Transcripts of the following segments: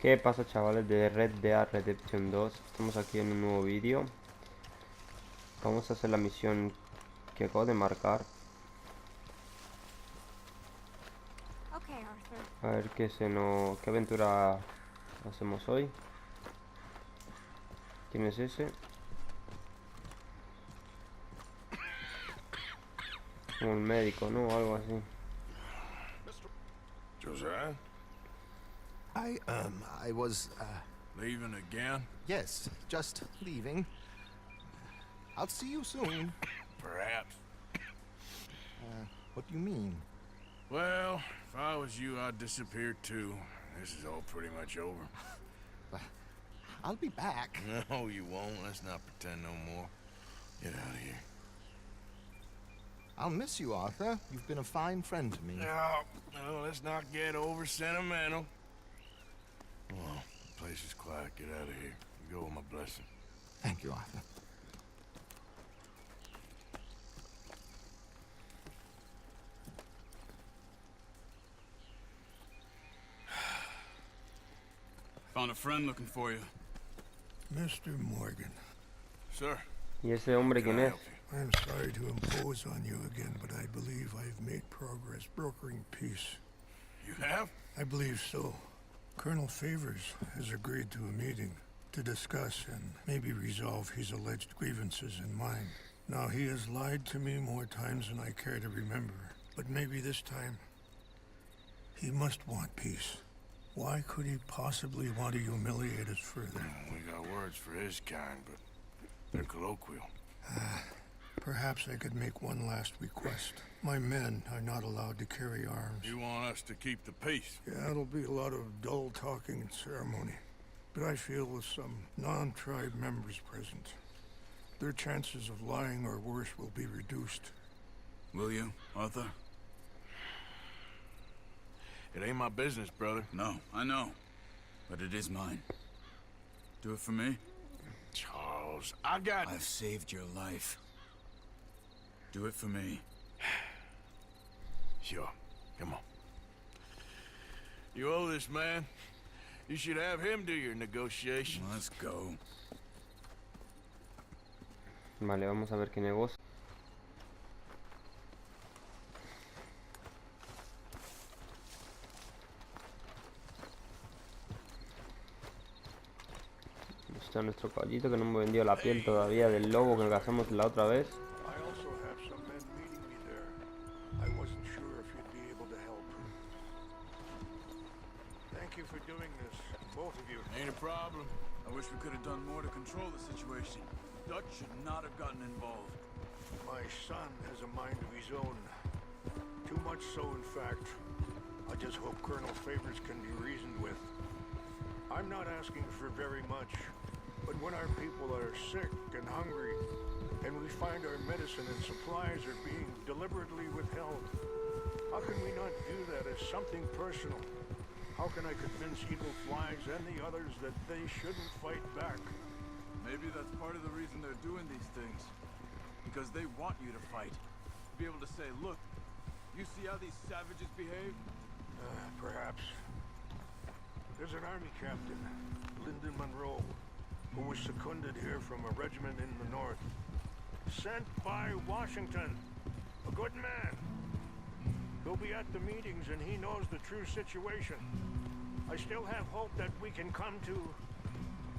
¿Qué pasa, chavales de Red Dead Redemption 2? Estamos aquí en un nuevo vídeo. Vamos a hacer la misión que acabo de marcar. Okay, Arthur. A ver qué aventura hacemos hoy. ¿Quién es ese? Como un médico, ¿no? O algo así. Josiah? I was, Leaving again? yes, just leaving. I'll see you soon. Perhaps. What do you mean? Well, if I was you, I'd disappear too. This is all pretty much over. I'll be back. No, you won't. Let's not pretend no more. Get out of here. I'll miss you, Arthur. You've been a fine friend to me. No, let's not get over sentimental. Well, the place is quiet. Get out of here. You go with my blessing. Thank you, Arthur. Found a friend looking for you. Mr. Morgan, Sir, ¿Y ese hombre can quién I es? help you? I'm sorry to impose on you again, but I believe I've made progress brokering peace. You have? I believe so. Colonel Favors has agreed to a meeting to discuss and maybe resolve his alleged grievances and mine. Now, he has lied to me more times than I care to remember, but maybe this time he must want peace. Why could he possibly want to humiliate us further? We got words for his kind, but they're colloquial. Perhaps I could make one last request. My men are not allowed to carry arms. You want us to keep the peace? Yeah, it'll be a lot of dull talking and ceremony. But I feel with some non-tribe members present, their chances of lying or worse will be reduced. Will you, Arthur? It ain't my business, brother. No, I know. But it is mine. Do it for me? Charles, I got... I've saved your life. Do it for me. Sure. Come on. You owe this man. You should have him do your negotiations. Let's go. Vale, vamos a ver qué negocio. Está nuestro caballito que no hemos vendido la piel todavía del lobo que cazamos la otra vez. I also have some men meeting me there. I wasn't sure if you'd be able to help. Thank you for doing this, both of you. Ain't a problem. I wish we could have done more to control the situation. Dutch should not have gotten involved. My son has a mind of his own. Too much so, in fact. I just hope Colonel Favors can be reasoned with. I'm not asking for very much, but when our people are sick and hungry, and we find our medicine and supplies are being deliberately withheld, how can we not view that as something personal? How can I convince Eagle Flies and the others that they shouldn't fight back? Maybe that's part of the reason they're doing these things. Because they want you to fight. To be able to say, look, you see how these savages behave? Perhaps. There's an army captain, Lyndon Monroe, who was seconded here from a regiment in the north. Sent by Washington. A good man. He'll be at the meetings and he knows the true situation. I still have hope that we can come to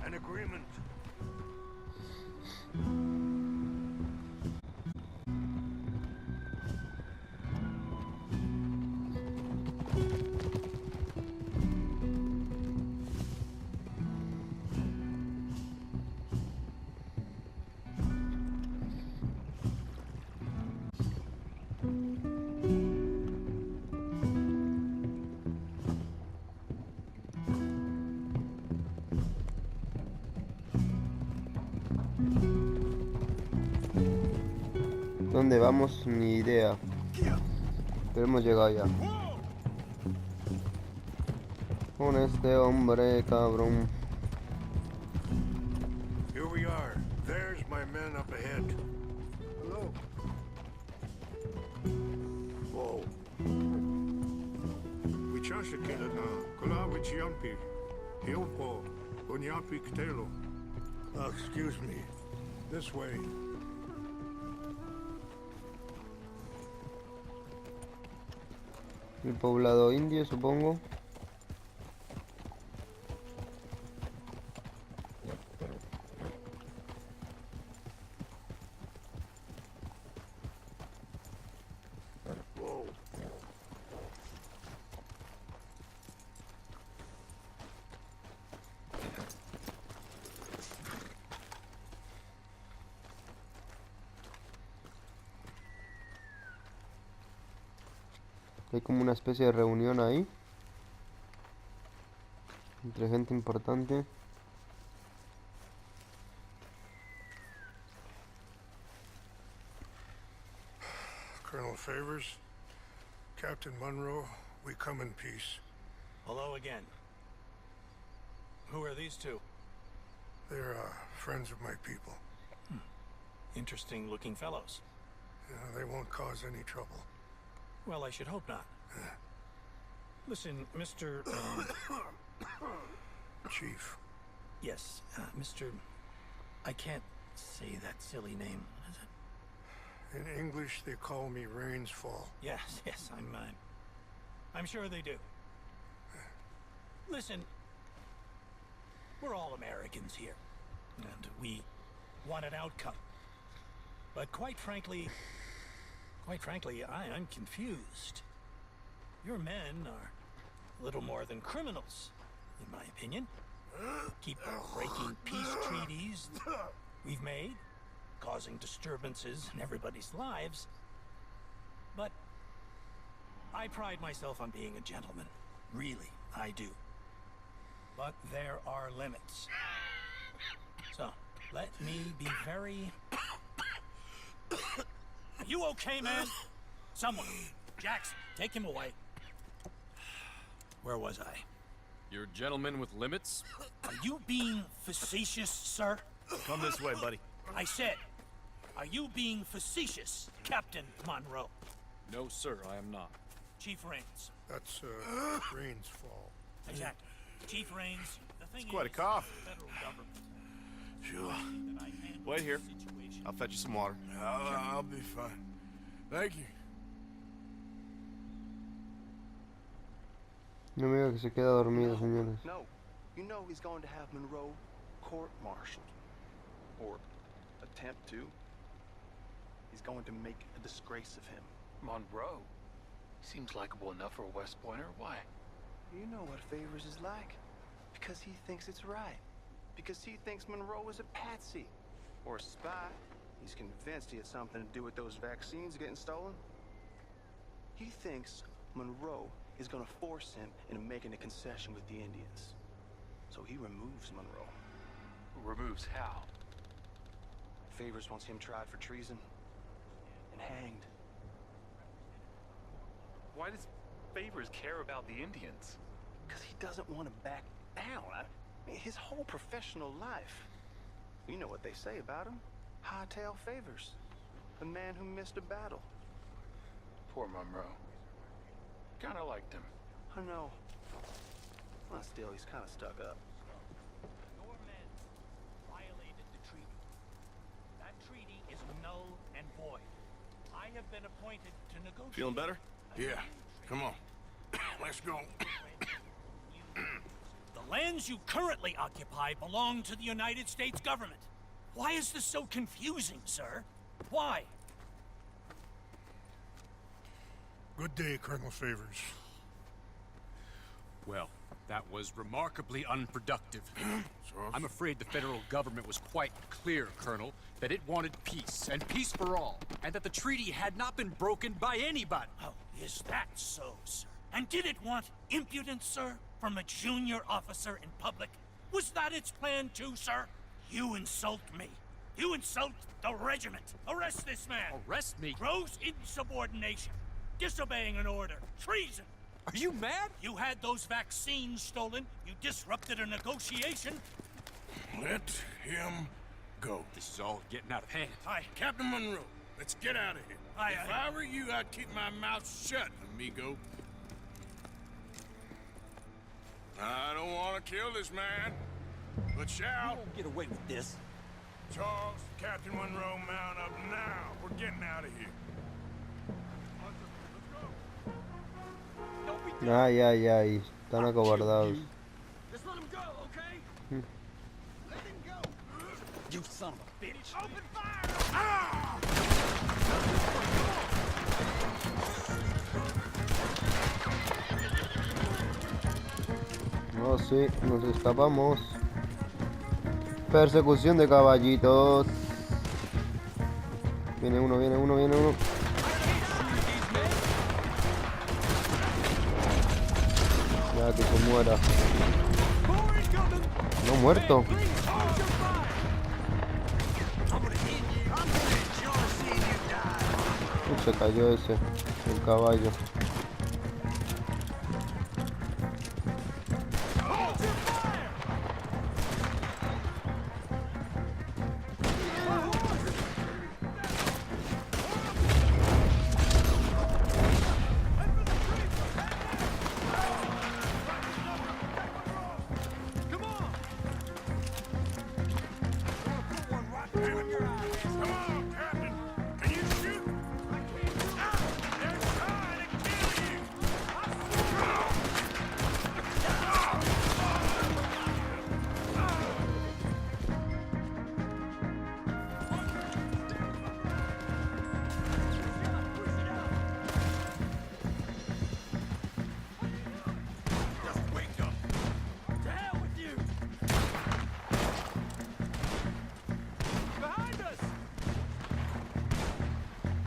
an agreement. ¿Dónde vamos? Ni idea. Pero hemos llegado ya. Con este hombre, cabrón. Here we are. There's my men up ahead. Hello. Whoa. We Chashakila now. Kula Wichiampi. Hiopo, Bunyapi Ktelo. Excuse me. This way. El poblado indio, supongo. Whoa. Hay como una especie de reunión ahí. Entre gente importante. Colonel Favors, Captain Munro, we come in peace. Hello again. Who are these two? They're friends of my people. Interesting looking fellows. They won't cause any trouble. Well, I should hope not. Listen, Mr. Chief. Yes, Mr. I can't say that silly name. What is it? In English, they call me Rains Fall. Yes, I'm sure they do. Listen, we're all Americans here, and we want an outcome. But quite frankly, I'm confused. Your men are a little more than criminals, in my opinion. Keep breaking peace treaties we've made, causing disturbances in everybody's lives. But I pride myself on being a gentleman. Really, I do. But there are limits. So, let me be very... Are you okay, man? Someone. Jackson, take him away. Where was I? You're a gentleman with limits? Are you being facetious, sir? Come this way, buddy. I said, are you being facetious, Captain Monroe? No, sir, I am not. Chief Rains. That's Rains Fall. Exactly. Chief Rains, the thing It's quite a is, cough. the federal government. Sure. that I handle Wait here. the situation. I'll fetch you some water. I'll be fine. Thank you. No me diga que se queda dormido, señores. No. You know he's going to have Monroe court-martialed. Or attempt to. He's going to make a disgrace of him. Monroe? Seems likable enough for a West Pointer. Why? You know what Favors is like. Because he thinks it's right. Because he thinks Monroe is a patsy. Or a spy. He's convinced he had something to do with those vaccines getting stolen. He thinks Monroe is gonna force him into making a concession with the Indians. So he removes Monroe. Removes how? Favors wants him tried for treason and hanged. Why does Favors care about the Indians? Because he doesn't want to back down. I mean, his whole professional life. You know what they say about him. Hightail Favors. The man who missed a battle. Poor Monroe. Kinda liked him. I know. Well, still, he's kind of stuck up. Your men violated the treaty. That treaty is null and void. I have been appointed to negotiate. Feeling better? Yeah. Come on. Let's go. The lands you currently occupy belong to the United States government. Why is this so confusing, sir? Why? Good day, Colonel Favors. Well, that was remarkably unproductive. So, I'm afraid the federal government was quite clear, Colonel, that it wanted peace, and peace for all, and that the treaty had not been broken by anybody. Oh, is that so, sir? And did it want impudence, sir, from a junior officer in public? Was that its plan too, sir? You insult me. You insult the regiment. Arrest this man. Arrest me? Gross insubordination. Disobeying an order. Treason. Are you mad? You had those vaccines stolen. You disrupted a negotiation. Let him go. This is all getting out of hand. Captain Monroe, let's get out of here. If I were you, I'd keep my mouth shut, amigo. I don't want want to kill this man, but shall. Won't get away with this. Charles, Captain Monroe, mount up now. We're getting out of here. Ay, ay, ay. Están acobardados. Just let him go, okay? Let him go. You son of a bitch. Open fire! Ah! No, sí, nos escapamos. Persecución de caballitos. Viene uno, viene uno, viene uno. Ya que se muera. No muerto. Se cayó ese, el caballo.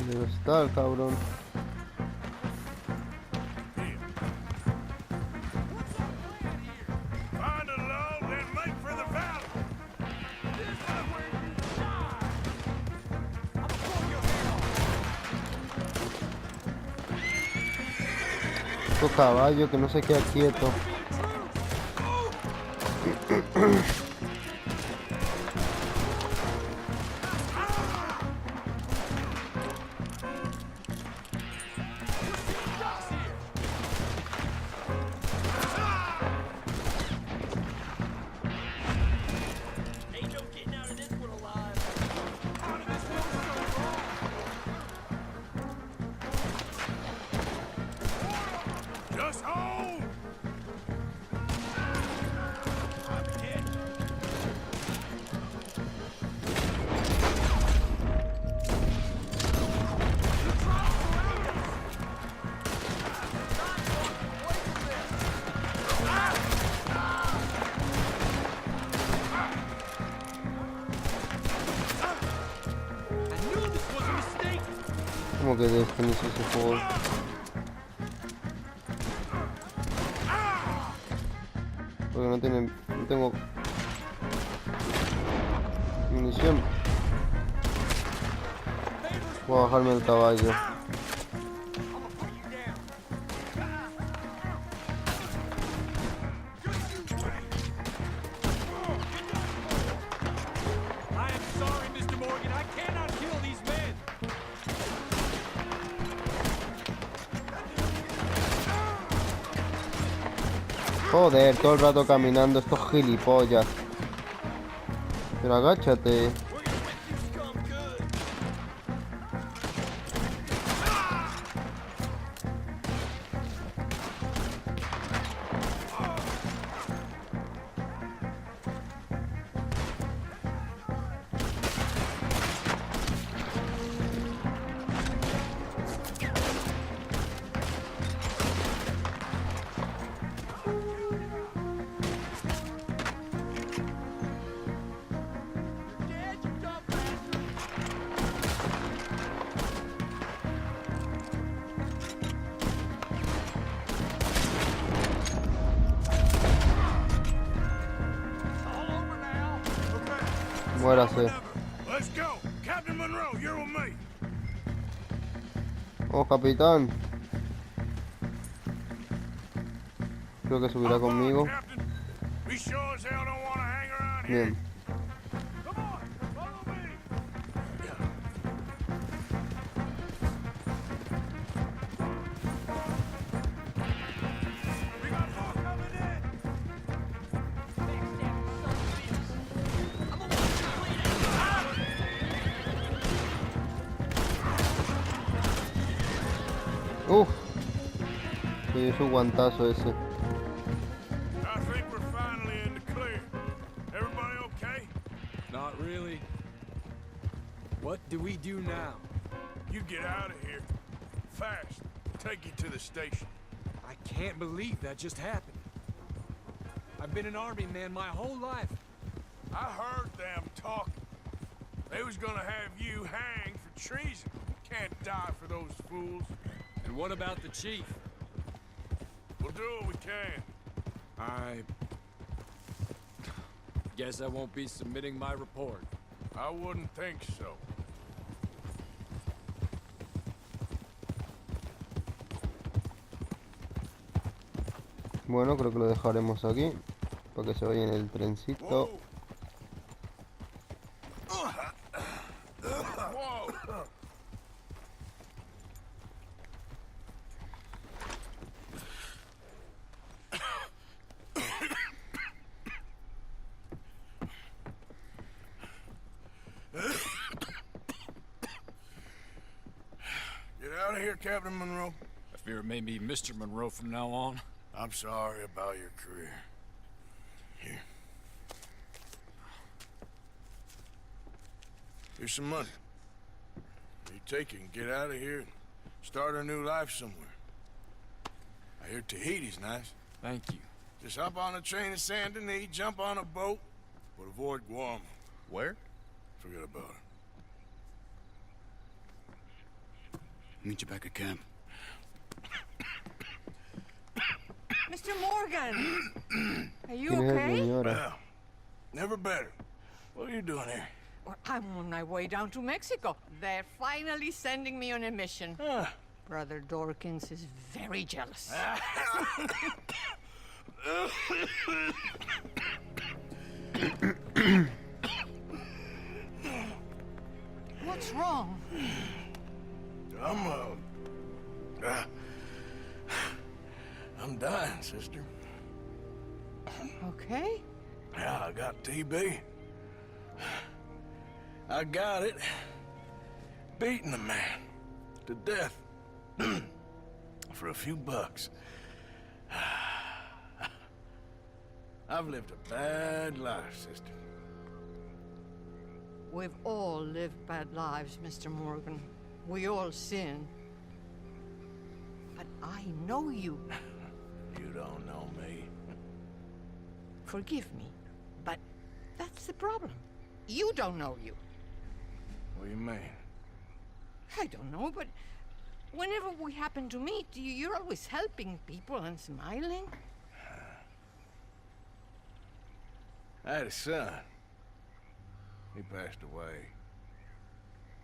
¿Dónde está el cabrón? Estos caballos que no se queda quieto. Como que de este inicio ese juego. Porque no tengo munición. Voy a bajarme el caballo. Joder, todo el rato caminando estos gilipollas. Pero agáchate. Muérase. Oh, capitán. Creo que subirá conmigo. Bien. dio su guantazo ese. I think we're finally in the clear. Everybody okay? Not really. What do we do now? You get out of here. Fast. Take you to the station. I can't believe that just happened. I've been an army man my whole life. I heard them talking. They was gonna have you hanged for treason. Can't die for those fools. And what about the chief? We'll do what we can. I guess I won't be submitting my report. I wouldn't think so. Bueno, creo que lo dejaremos aquí para que se vaya en el trencito. Get out of here, Captain Monroe. I fear it may be Mr. Monroe from now on. I'm sorry about your career. Here. Here's some money. You take it and get out of here and start a new life somewhere. I hear Tahiti's nice. Thank you. Just hop on a train to Saint Denis, jump on a boat, but avoid Guam. Where? Forget about it. Meet you back at camp. Mr. Morgan! Are you ¿Quién es la okay? señora? Well, never better. What are you doing here? Well, I'm on my way down to Mexico. They're finally sending me on a mission. Ah. Brother Dorkins is very jealous. What's wrong? I'm dying, sister. Okay. Yeah, I got TB. I got it. Beating a man to death for a few bucks. I've lived a bad life, sister. We've all lived bad lives, Mr. Morgan. We all sin. But I know you. You don't know me. Forgive me, but that's the problem. You don't know you. What do you mean? I don't know, but whenever we happen to meet, you're always helping people and smiling. I had a son. He passed away.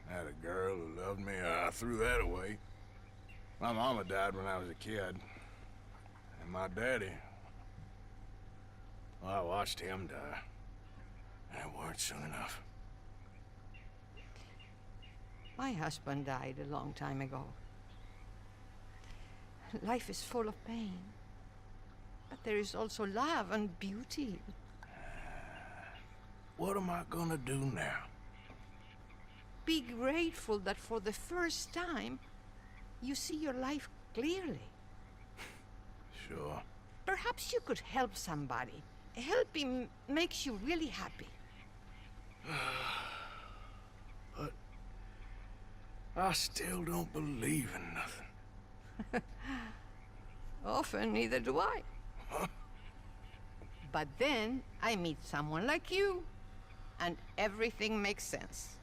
I had a girl who loved me. I threw that away. My mama died when I was a kid. And my daddy... Well, I watched him die. And it weren't soon enough. My husband died a long time ago. Life is full of pain. But there is also love and beauty. What am I gonna do now? Be grateful that for the first time, you see your life clearly. Sure. Perhaps you could help somebody. Helping makes you really happy. But I still don't believe in nothing. Often, neither do I. Huh? But then I meet someone like you, and everything makes sense.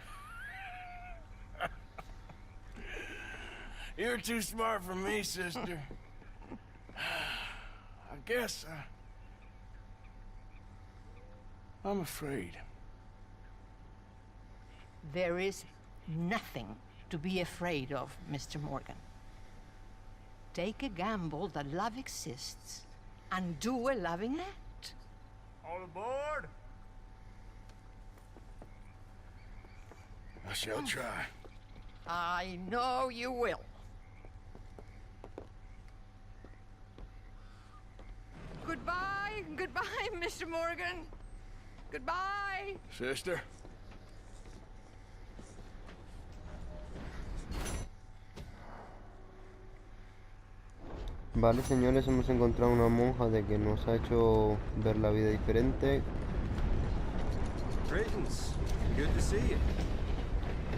You're too smart for me, sister. I guess I'm afraid. There is nothing to be afraid of, Mr. Morgan. Take a gamble that love exists and do a loving act. All aboard? I shall try. I know you will. Goodbye, goodbye, Mr. Morgan. Goodbye. Sister? Vale, señores, hemos encontrado una monja de que nos ha hecho ver la vida diferente. Greetings. Good to see you.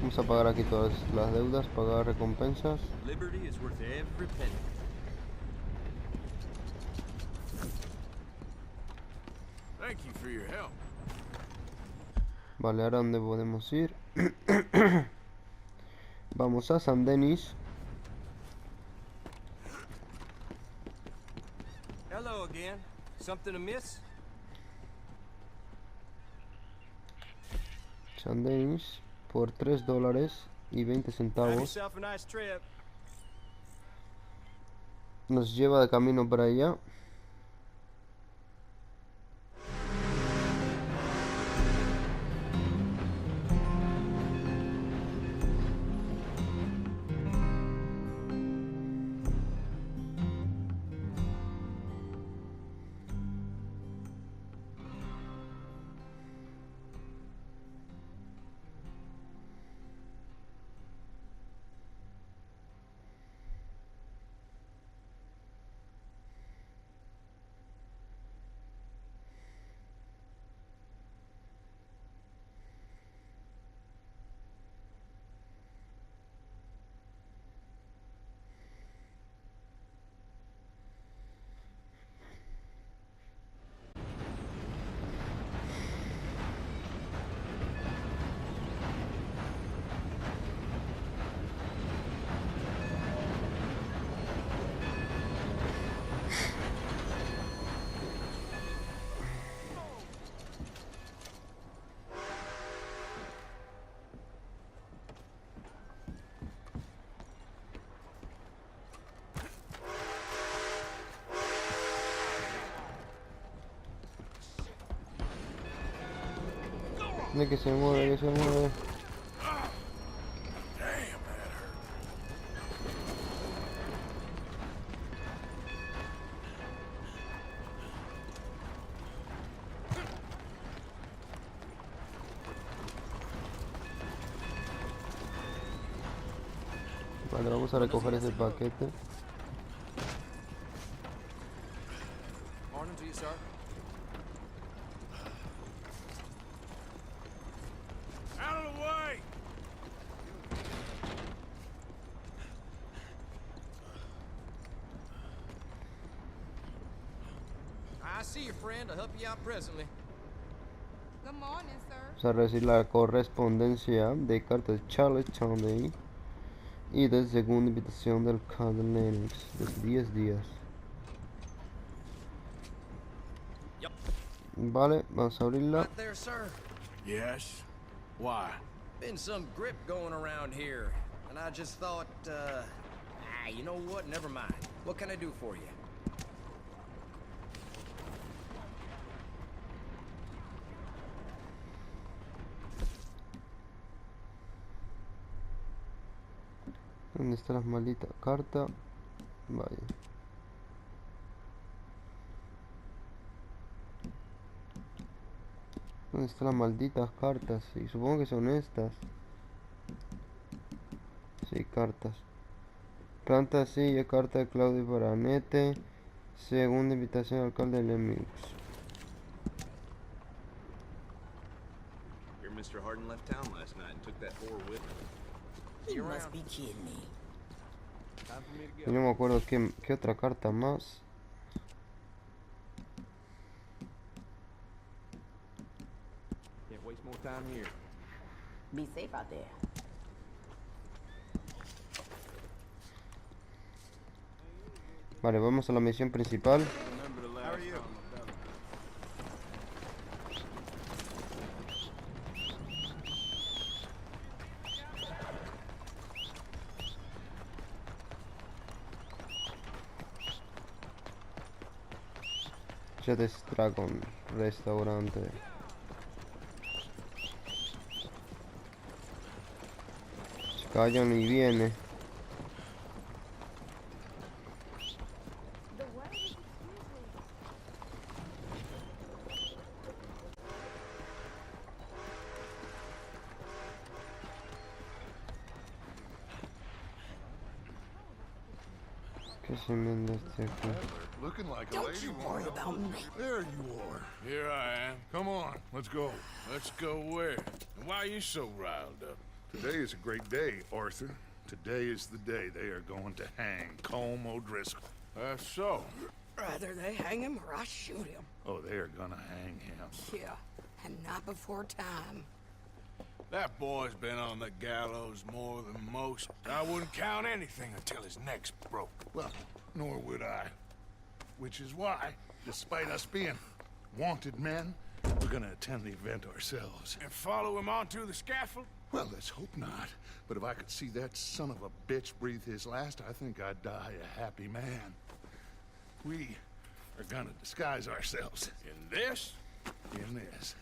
Vamos a pagar aquí todas las deudas, pagar recompensas. Liberty is worth every penny. Thank you for your help. Vale, ahora ¿dónde podemos ir? Vamos a San Denis. Hello again. Something amiss? San Denis por $3.20. Have yourself a nice trip. Nos lleva de camino para allá. De que se mueve, que se mueve. Vale, vamos a recoger ese paquete. Morning to you, sir. Out of the way! I see your friend. I'll help you out presently. Good morning, sir. Vamos a recibir la correspondencia de carta de Charles Chandey y de segunda invitación del Alcalde Lennox de 10 días. Yep. Vale, vamos a abrirla. Right there, sir. Yes? Why? Been some grip going around here, and I just thought, you know what? Never mind. What can I do for you? ¿Dónde está la maldita carta? Vaya. ¿Dónde están las malditas cartas? Sí, supongo que son estas. Sí, cartas. Planta silla, carta de Claudio Baranete. Segunda invitación al alcalde de Lemix. Here, Mr. Harden left town last night and took that whore with him. You must be kidding me. Time for me to Y go. no me acuerdo qué otra carta más. Can't waste more time here. Be safe out there. Vale, vamos a la misión principal. Remember the last time I done it. Jets Dragon restaurante. Se callan y viene. ¿Qué se me anda este aquí? Looking like a Don't lady you woman. worry about me. There you are. Here I am. Come on, let's go. Let's go where? And why are you so riled up? Today is a great day, Arthur. Today is the day they are going to hang Colm O'Driscoll. That's so. Rather they hang him or I shoot him. Oh, they are gonna hang him. Yeah, and not before time. That boy's been on the gallows more than most. I wouldn't count anything until his neck's broke. Well, nor would I. Which is why, despite us being wanted men, we're gonna attend the event ourselves. And follow him onto the scaffold? Well, let's hope not. But if I could see that son of a bitch breathe his last, I think I'd die a happy man. We are gonna disguise ourselves. In this? In this.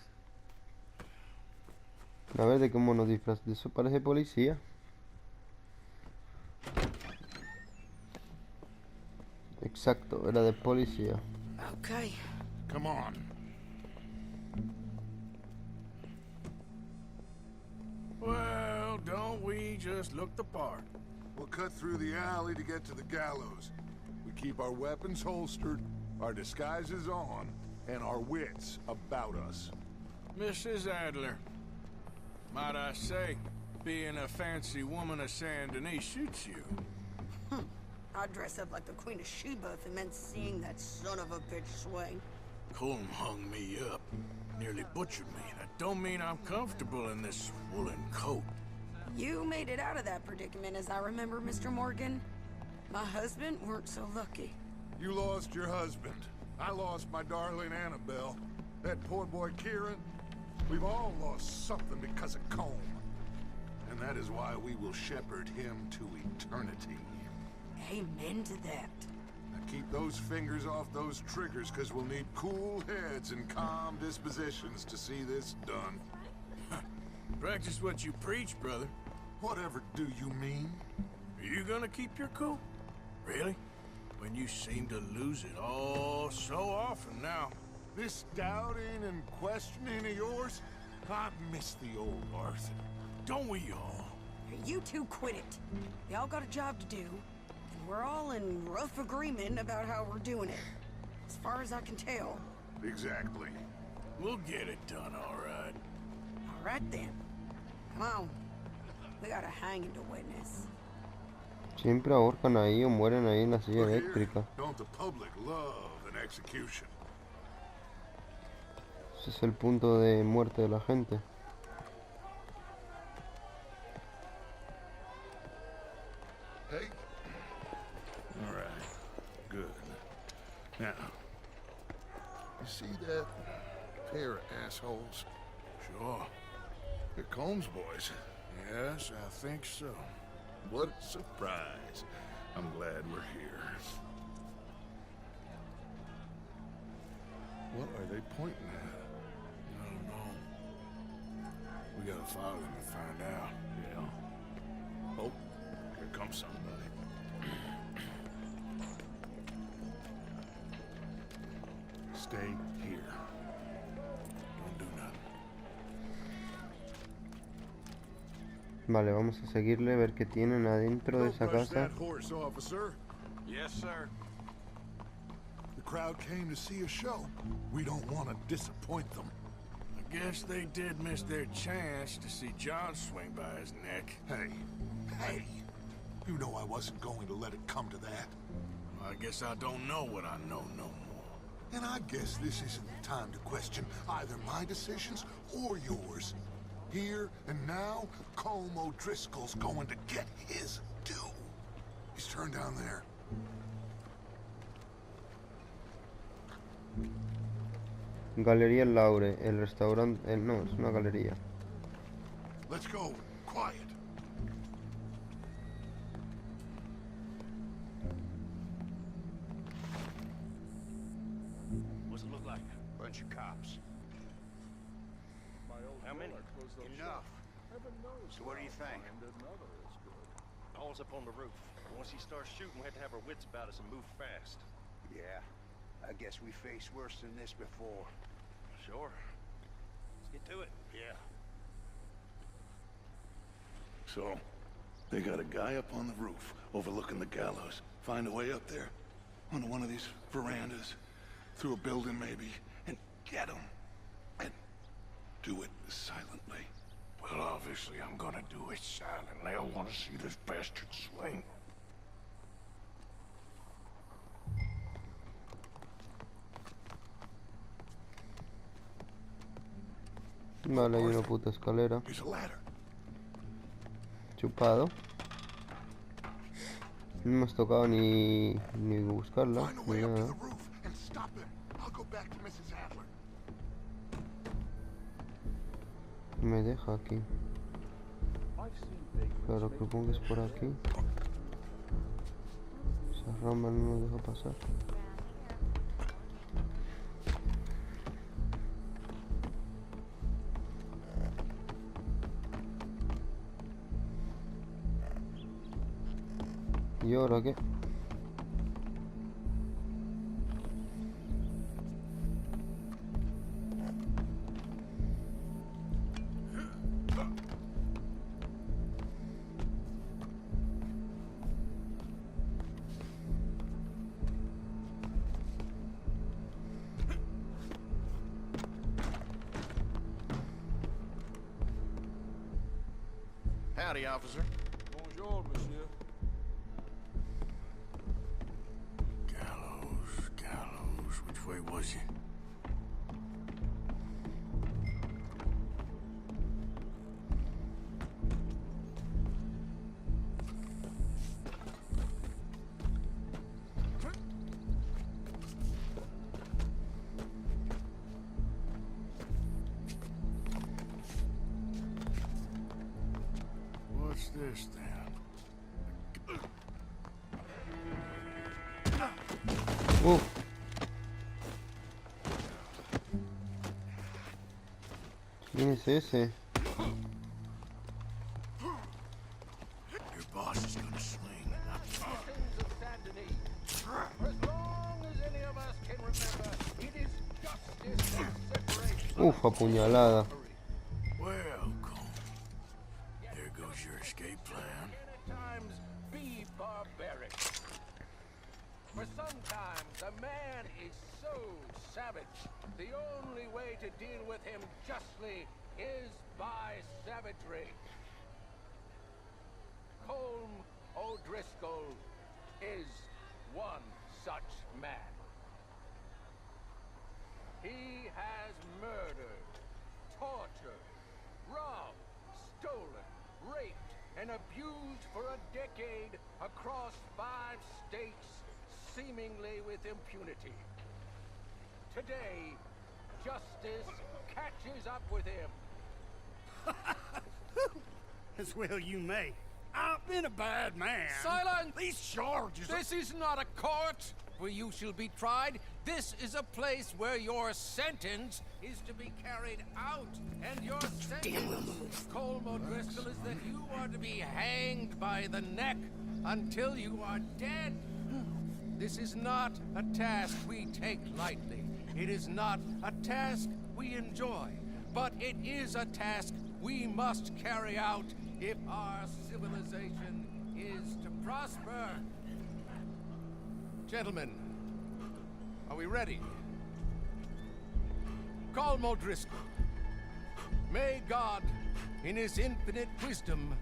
A ver de cómo nos disfraz. De eso parece policía. Exacto, era de policía. Okay. Come on. Well, don't we just look the part? We'll cut through the alley to get to the gallows. We keep our weapons holstered, our disguises on, and our wits about us. Mrs. Adler, might I say, being a fancy woman of Saint Denis suits you. I'd dress up like the Queen of Sheba if it meant seeing that son of a bitch swing. Colm hung me up, nearly butchered me. That don't mean I'm comfortable in this woolen coat. You made it out of that predicament, as I remember, Mr. Morgan. My husband weren't so lucky. You lost your husband. I lost my darling Annabelle. That poor boy Kieran. We've all lost something because of Colm. And that is why we will shepherd him to eternity. Amen to that. Now keep those fingers off those triggers, because we'll need cool heads and calm dispositions to see this done. Practice what you preach, brother. Whatever do you mean? Are you gonna keep your cool? Really? When you seem to lose it all so often now. This doubting and questioning of yours? I miss the old Arthur. Don't we all? You two quit it. Y'all got a job to do, and we're all in rough agreement about how we're doing it. As far as I can tell. Exactly. We'll get it done, all right. All right then. Come on. We got a hanging to witness. Siempre ahorcan ahí o mueren ahí en la silla eléctrica. Don't the public love an execution? Ese es el punto de muerte de la gente. Hey. All right. Good. Now, you see that pair of assholes? Sure. They're Colm's boys. Yes, I think so. What a surprise. I'm glad we're here. What are they pointing at? I don't know. We gotta follow them and find out. Yeah. Oh, here comes somebody. Stay here. Don't do nothing. Vale, vamos a seguirle, ver qué tienen adentro de esa casa. That horse, officer. Yes, sir. The crowd came to see a show. We don't want to disappoint them. I guess they did miss their chance to see John swing by his neck. Hey, you know I wasn't going to let it come to that. Well, I guess I don't know what I know no more. And I guess this isn't the time to question either my decisions or yours. Here and now, Colm O'Driscoll's going to get his due. He's turned down there. Galería Laure, el restaurante... no, es una galería. Let's go. Quiet. What's it look like? Bunch of cops. How many? Enough. So what do you think? All's up on the roof. Once he starts shooting, we have to have our wits about us and move fast. Yeah. I guess we faced worse than this before. Sure. Let's get to it. Yeah. So, They got a guy up on the roof, overlooking the gallows. Find a way up there, onto one of these verandas, through a building maybe, and get him. And do it silently. Well, obviously I'm gonna do it silently. I want to see this bastard swing. Vale, hay una puta escalera. Chupado. No hemos tocado ni buscarla, ni nada. Me deja aquí. Claro, que supongo que es por aquí. Esa rama no nos deja pasar. ¿Y ahora qué? Howdy, officer. Bonjour, monsieur. Gallows. Which way was he? What's this then? ¿Quién es ese? Your boss is gonna swing. Apuñalada. Well, there goes your escape plan. Times be barbaric. For sometimes a man is so savage, the only way to deal with him justly is by savagery. Colm O'Driscoll is one such man. He has murdered, tortured, robbed, stolen, raped, and abused for a decade across 5 states, seemingly with impunity. Today, justice catches up with him. As well you may. I've been a bad man. Silence! These charges are... This is not a court where you shall be tried. This is a place where your sentence is to be carried out. And your sentence, Colm O'Driscoll, is that you are to be hanged by the neck until you are dead. This is not a task we take lightly. It is not a task we enjoy. But it is a task we must carry out if our civilization is to prosper. Gentlemen, are we ready? Colm O'Driscoll, may God, in his infinite wisdom,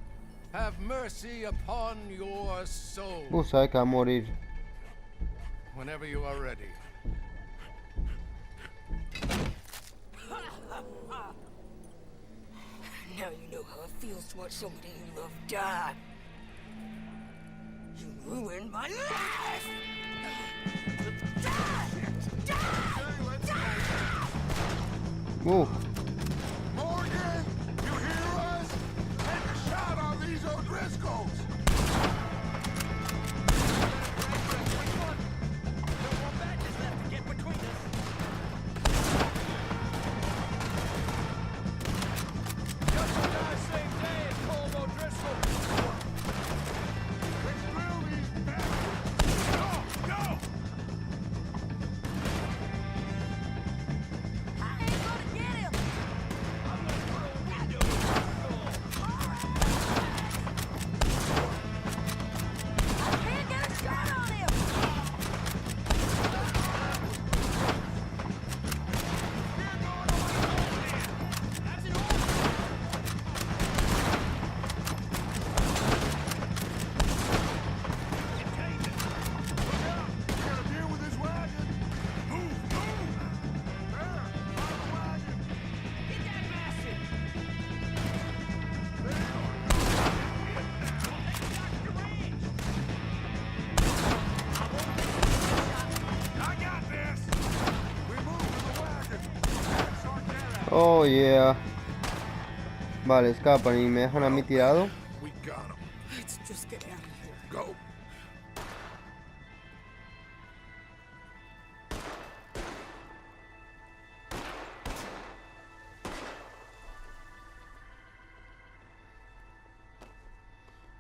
have mercy upon your soul. Sabe que va a morir. Whenever you are ready. Now you know how it feels to watch somebody you love die. You ruined my life! Morgan, you hear us? Take a shot on these O'Driscolls! I ain't gonna get him! Oh yeah. Vale, escapan y me dejan a mí tirado. We got him. Let's just get out of here. Go.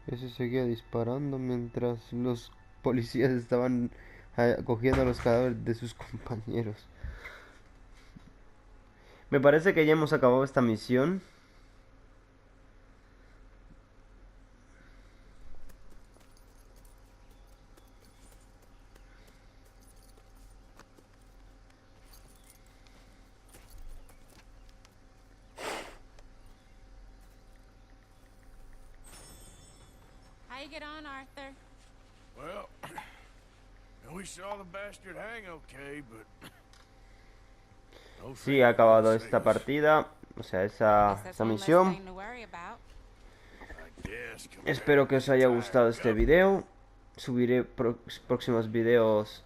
Ese seguía disparando mientras los policías estaban cogiendo los cadáveres de sus compañeros. Me parece que ya hemos acabado esta misión. How you get on, Arthur? Well, we saw the bastard hang okay, but... Sí, ha acabado esta partida. O sea, esa misión. Espero que os haya gustado este video. Subiré próximos videos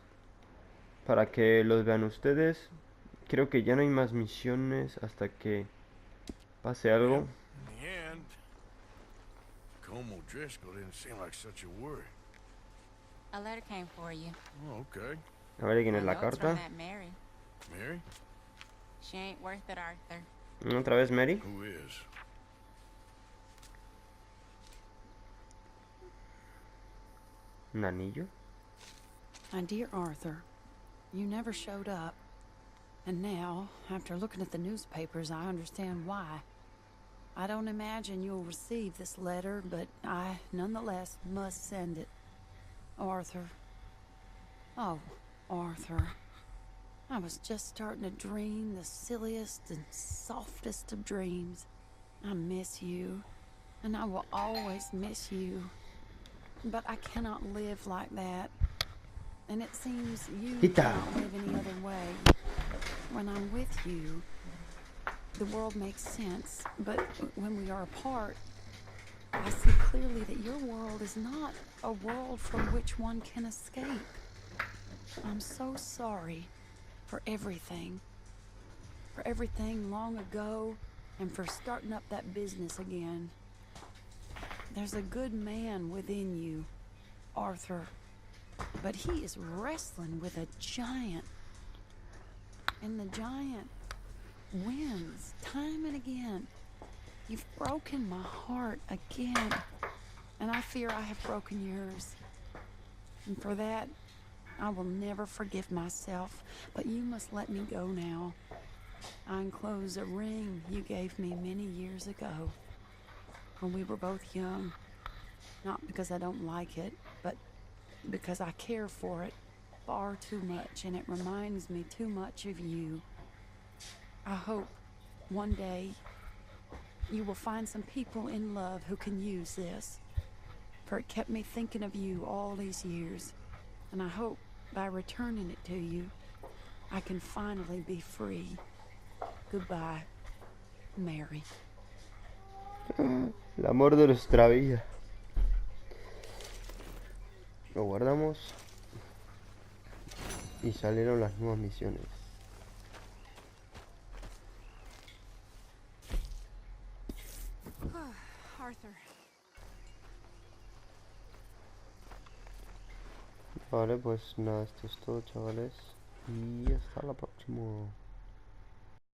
para que los vean ustedes. Creo que ya no hay más misiones hasta que pase algo. In the end, Como Driscoll didn't seem like such a worry. A letter came for you. Oh, okay. A ver quién es la carta. Mary. Mary? She ain't worth it, Arthur. Otra vez Mary. Who is? Un anillo. My dear Arthur, you never showed up. And now, after looking at the newspapers, I understand why. I don't imagine you'll receive this letter, but I nonetheless must send it. Arthur. Oh, Arthur. I was just starting to dream the silliest and softest of dreams. I miss you, and I will always miss you. But I cannot live like that. And it seems you can't live any other way. When I'm with you, the world makes sense. But when we are apart, I see clearly that your world is not a world from which one can escape. I'm so sorry for everything. For everything long ago, and for starting up that business again. There's a good man within you, Arthur, but he is wrestling with a giant. And the giant wins time and again. You've broken my heart again, and I fear I have broken yours. And for that, I will never forgive myself, but you must let me go now. I enclose a ring you gave me many years ago, when we were both young. Not because I don't like it, but because I care for it far too much, and it reminds me too much of you. I hope one day you will find some people in love who can use this, for it kept me thinking of you all these years, and I hope by returning it to you, I can finally be free. Goodbye, Mary. El amor de nuestra vida. Lo guardamos. Y salieron las nuevas misiones. Arthur. Vale, pues nada, esto es todo, chavales. Y hasta la próxima.